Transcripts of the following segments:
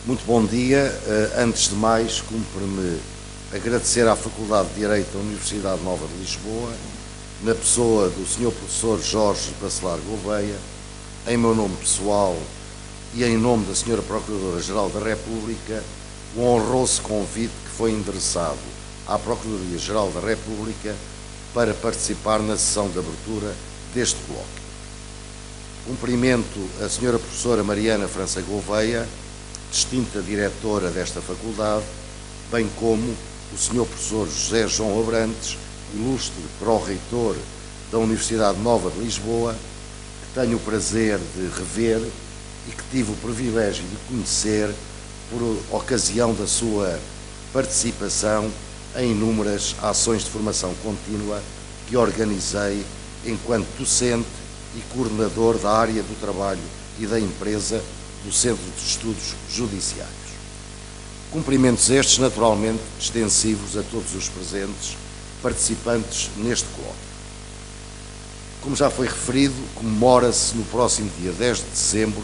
Muito bom dia. Antes de mais, cumpre-me agradecer à Faculdade de Direito da Universidade Nova de Lisboa, na pessoa do Sr. Professor Jorge Bacelar Gouveia, em meu nome pessoal e em nome da Sra. Procuradora-Geral da República, o honroso convite que foi endereçado à Procuradoria-Geral da República para participar na sessão de abertura deste colóquio. Cumprimento a Sra. Professora Mariana França Gouveia, distinta diretora desta faculdade, bem como o Sr. Professor José João Abrantes, ilustre pró-reitor da Universidade Nova de Lisboa, que tenho o prazer de rever e que tive o privilégio de conhecer por ocasião da sua participação em inúmeras ações de formação contínua que organizei enquanto docente e coordenador da área do trabalho e da empresa do Centro de Estudos Judiciários. Cumprimentos estes, naturalmente, extensivos a todos os presentes, participantes neste colóquio. Como já foi referido, comemora-se no próximo dia 10 de dezembro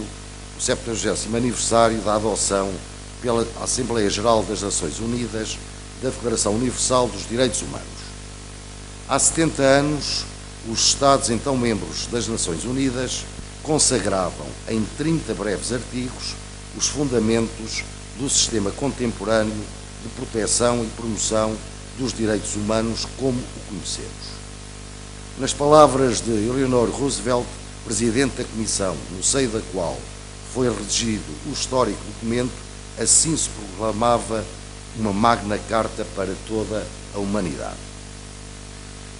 o 70º aniversário da adoção pela Assembleia Geral das Nações Unidas da Declaração Universal dos Direitos Humanos. Há 70 anos, os Estados, então membros das Nações Unidas, consagravam em 30 breves artigos os fundamentos do sistema contemporâneo de proteção e promoção dos direitos humanos como o conhecemos. Nas palavras de Eleanor Roosevelt, Presidente da Comissão, no seio da qual foi redigido o histórico documento, assim se proclamava uma Magna Carta para toda a humanidade.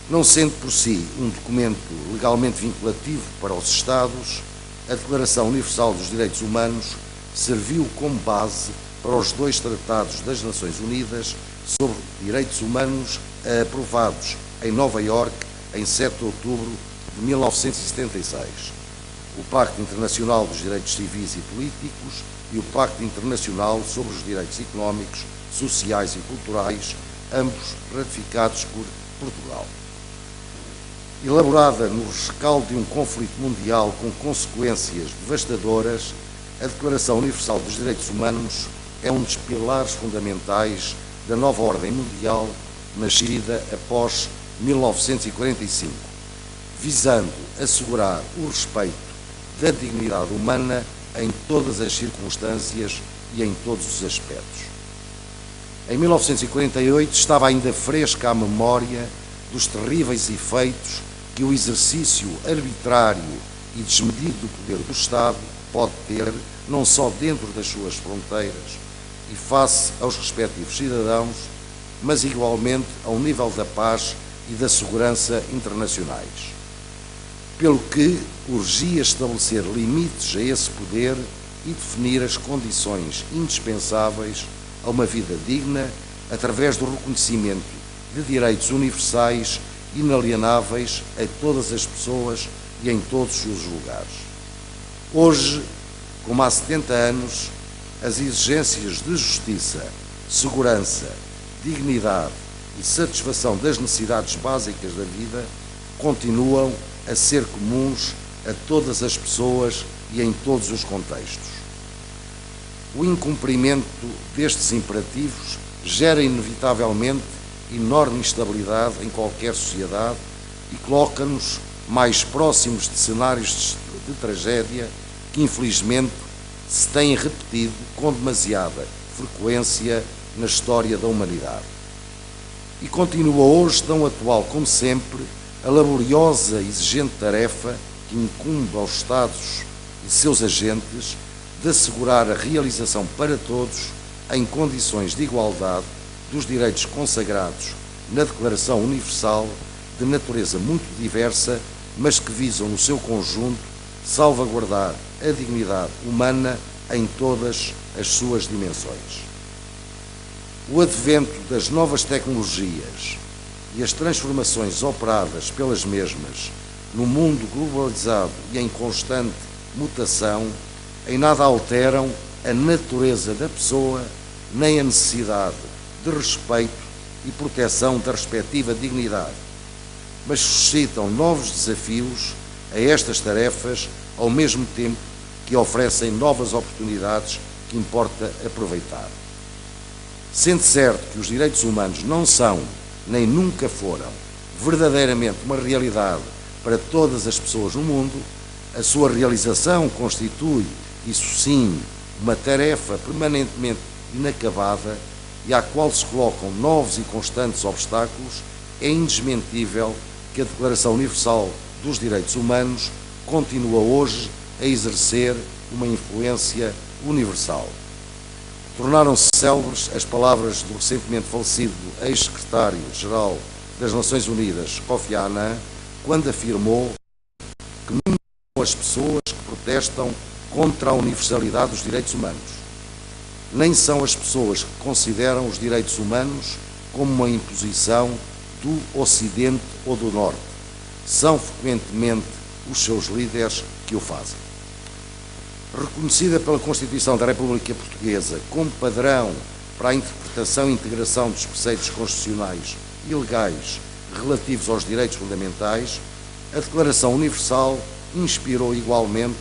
Não sendo por si um documento legalmente vinculativo para os Estados, a Declaração Universal dos Direitos Humanos serviu como base para os 2 tratados das Nações Unidas sobre direitos humanos aprovados em Nova Iorque em 7 de outubro de 1976, o Pacto Internacional dos Direitos Civis e Políticos e o Pacto Internacional sobre os Direitos Económicos, Sociais e Culturais, ambos ratificados por Portugal. Elaborada no rescaldo de um conflito mundial com consequências devastadoras, a Declaração Universal dos Direitos Humanos é um dos pilares fundamentais da nova ordem mundial nascida após 1945, visando assegurar o respeito da dignidade humana em todas as circunstâncias e em todos os aspectos. Em 1948 estava ainda fresca a memória dos terríveis efeitos que o exercício arbitrário e desmedido do poder do Estado pode ter, não só dentro das suas fronteiras e face aos respectivos cidadãos, mas igualmente ao nível da paz e da segurança internacionais. Pelo que urgia estabelecer limites a esse poder e definir as condições indispensáveis a uma vida digna através do reconhecimento de direitos universais inalienáveis a todas as pessoas e em todos os lugares. Hoje, como há 70 anos, as exigências de justiça, segurança, dignidade e satisfação das necessidades básicas da vida continuam a ser comuns a todas as pessoas e em todos os contextos. O incumprimento destes imperativos gera inevitavelmente enorme instabilidade em qualquer sociedade e coloca-nos mais próximos de cenários de tragédia que, infelizmente, se têm repetido com demasiada frequência na história da humanidade. E continua hoje, tão atual como sempre, a laboriosa e exigente tarefa que incumbe aos Estados e seus agentes de assegurar a realização para todos, em condições de igualdade, dos direitos consagrados na Declaração Universal, de natureza muito diversa, mas que visam no seu conjunto salvaguardar a dignidade humana em todas as suas dimensões. O advento das novas tecnologias e as transformações operadas pelas mesmas no mundo globalizado e em constante mutação em nada alteram a natureza da pessoa nem a necessidade de respeito e proteção da respectiva dignidade, mas suscitam novos desafios a estas tarefas ao mesmo tempo que oferecem novas oportunidades que importa aproveitar. Sendo certo que os direitos humanos não são, nem nunca foram, verdadeiramente uma realidade para todas as pessoas no mundo, a sua realização constitui, isso sim, uma tarefa permanentemente inacabada e à qual se colocam novos e constantes obstáculos, é indesmentível que a Declaração Universal dos Direitos Humanos continua hoje a exercer uma influência universal. Tornaram-se célebres as palavras do recentemente falecido ex-secretário-geral das Nações Unidas, Kofi Annan, quando afirmou que nunca são as pessoas que protestam contra a universalidade dos direitos humanos, nem são as pessoas que consideram os direitos humanos como uma imposição do Ocidente ou do Norte. São frequentemente os seus líderes que o fazem. Reconhecida pela Constituição da República Portuguesa como padrão para a interpretação e integração dos preceitos constitucionais e legais relativos aos direitos fundamentais, a Declaração Universal inspirou igualmente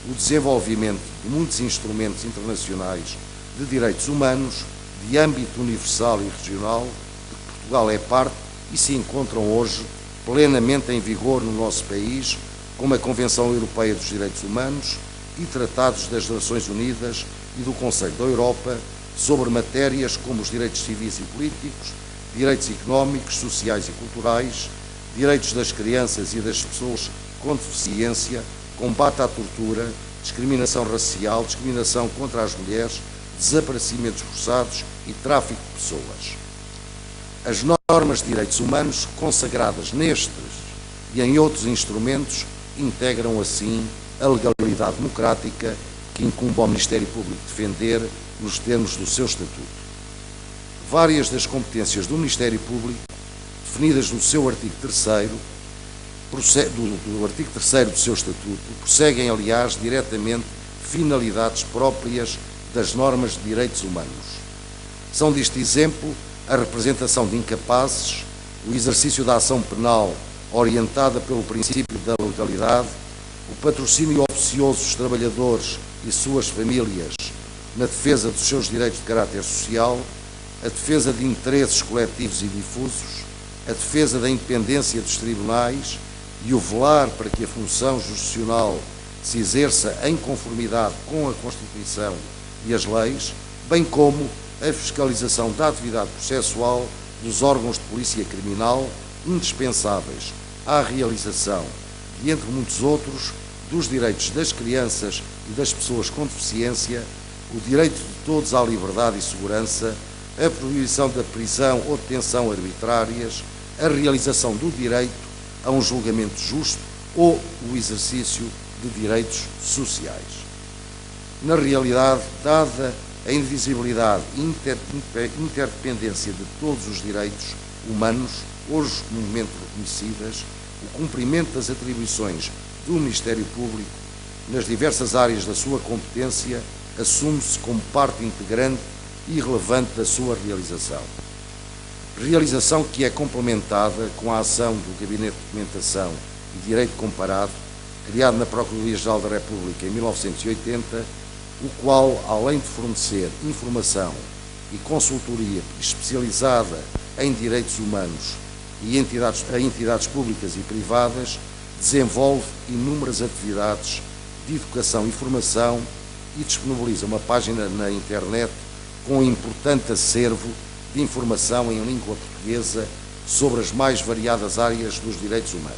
o desenvolvimento de muitos instrumentos internacionais de direitos humanos de âmbito universal e regional, de que Portugal é parte e se encontram hoje plenamente em vigor no nosso país, como a Convenção Europeia dos Direitos Humanos e tratados das Nações Unidas e do Conselho da Europa sobre matérias como os direitos civis e políticos, direitos económicos, sociais e culturais, direitos das crianças e das pessoas com deficiência, combate à tortura, discriminação racial, discriminação contra as mulheres, desaparecimentos forçados e tráfico de pessoas. As normas de direitos humanos consagradas nestes e em outros instrumentos integram assim a legalidade democrática que incumbe ao Ministério Público defender nos termos do seu Estatuto. Várias das competências do Ministério Público, definidas no seu artigo 3º, do artigo 3º do seu Estatuto, prosseguem, aliás, diretamente finalidades próprias das normas de direitos humanos. São deste exemplo a representação de incapazes, o exercício da ação penal orientada pelo princípio da legalidade, o patrocínio oficioso dos trabalhadores e suas famílias na defesa dos seus direitos de caráter social, a defesa de interesses coletivos e difusos, a defesa da independência dos tribunais e o velar para que a função jurisdicional se exerça em conformidade com a Constituição e as leis, bem como a fiscalização da atividade processual dos órgãos de polícia criminal, indispensáveis à realização, e entre muitos outros, dos direitos das crianças e das pessoas com deficiência, o direito de todos à liberdade e segurança, a proibição da prisão ou detenção arbitrárias, a realização do direito a um julgamento justo ou o exercício de direitos sociais. Na realidade, dada a indivisibilidade e interdependência de todos os direitos humanos, hoje no momento reconhecidas, o cumprimento das atribuições do Ministério Público nas diversas áreas da sua competência assume-se como parte integrante e relevante da sua realização. Realização que é complementada com a ação do Gabinete de Documentação e Direito Comparado, criado na Procuradoria-Geral da República em 1980, o qual, além de fornecer informação e consultoria especializada em direitos humanos e a entidades públicas e privadas, desenvolve inúmeras atividades de educação e formação e disponibiliza uma página na internet com um importante acervo de informação em língua portuguesa sobre as mais variadas áreas dos direitos humanos.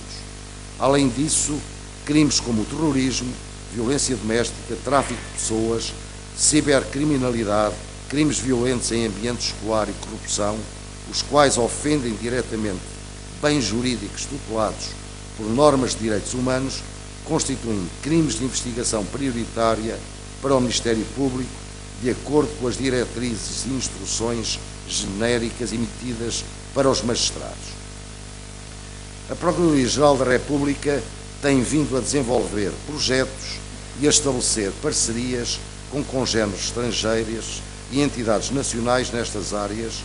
Além disso, crimes como o terrorismo, violência doméstica, tráfico de pessoas, cibercriminalidade, crimes violentos em ambiente escolar e corrupção, os quais ofendem diretamente bens jurídicos tutelados por normas de direitos humanos, constituem crimes de investigação prioritária para o Ministério Público, de acordo com as diretrizes e instruções genéricas emitidas para os magistrados. A Procuradoria-Geral da República tem vindo a desenvolver projetos e a estabelecer parcerias com congêneres estrangeiros e entidades nacionais nestas áreas,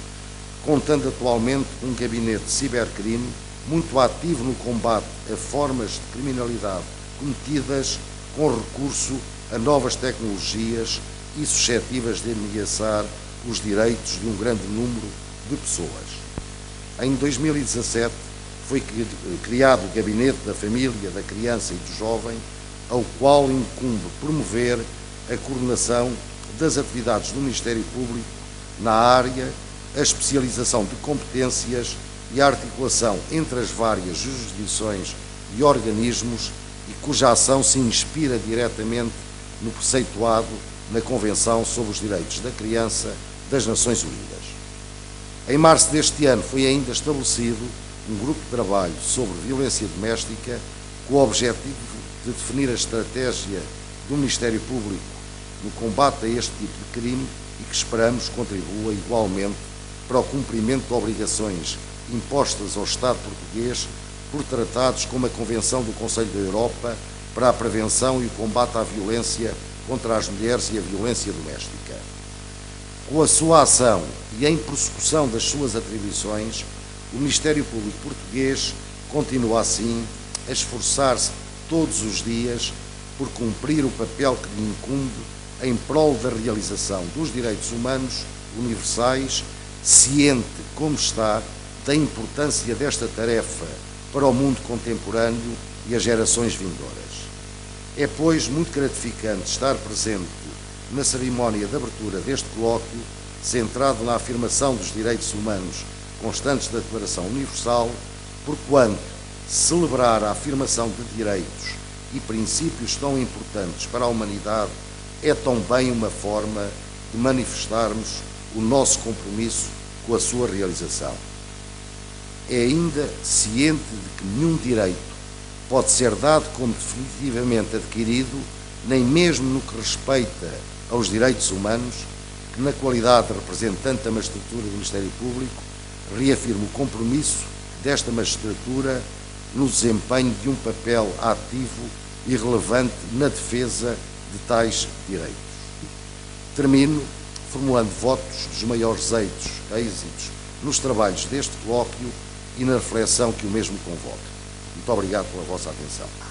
contando atualmente um gabinete de cibercrime muito ativo no combate a formas de criminalidade cometidas com recurso a novas tecnologias e suscetíveis de ameaçar os direitos de um grande número de pessoas. Em 2017 foi criado o Gabinete da Família, da Criança e do Jovem, ao qual incumbe promover a coordenação das atividades do Ministério Público na área, a especialização de competências e a articulação entre as várias jurisdições e organismos e cuja ação se inspira diretamente no preceituado na Convenção sobre os Direitos da Criança das Nações Unidas. Em março deste ano foi ainda estabelecido um grupo de trabalho sobre violência doméstica com o objetivo de definir a estratégia do Ministério Público no combate a este tipo de crime e que esperamos contribua igualmente para o cumprimento de obrigações impostas ao Estado português por tratados como a Convenção do Conselho da Europa para a prevenção e o combate à violência contra as mulheres e a violência doméstica. Com a sua ação e em prossecução das suas atribuições, o Ministério Público português continua assim a esforçar-se todos os dias por cumprir o papel que lhe incumbe em prol da realização dos direitos humanos universais, ciente, como está, da importância desta tarefa para o mundo contemporâneo e as gerações vindouras. É, pois, muito gratificante estar presente na cerimónia de abertura deste colóquio, centrado na afirmação dos direitos humanos constantes da Declaração Universal, porquanto celebrar a afirmação de direitos e princípios tão importantes para a humanidade é também uma forma de manifestarmos o nosso compromisso com a sua realização. É ainda ciente de que nenhum direito pode ser dado como definitivamente adquirido, nem mesmo no que respeita aos direitos humanos, que na qualidade de representante da magistratura do Ministério Público, reafirmo o compromisso desta magistratura no desempenho de um papel ativo e relevante na defesa de tais direitos. Termino formulando votos dos maiores êxitos nos trabalhos deste colóquio e na reflexão que o mesmo convoca. Muito obrigado pela vossa atenção.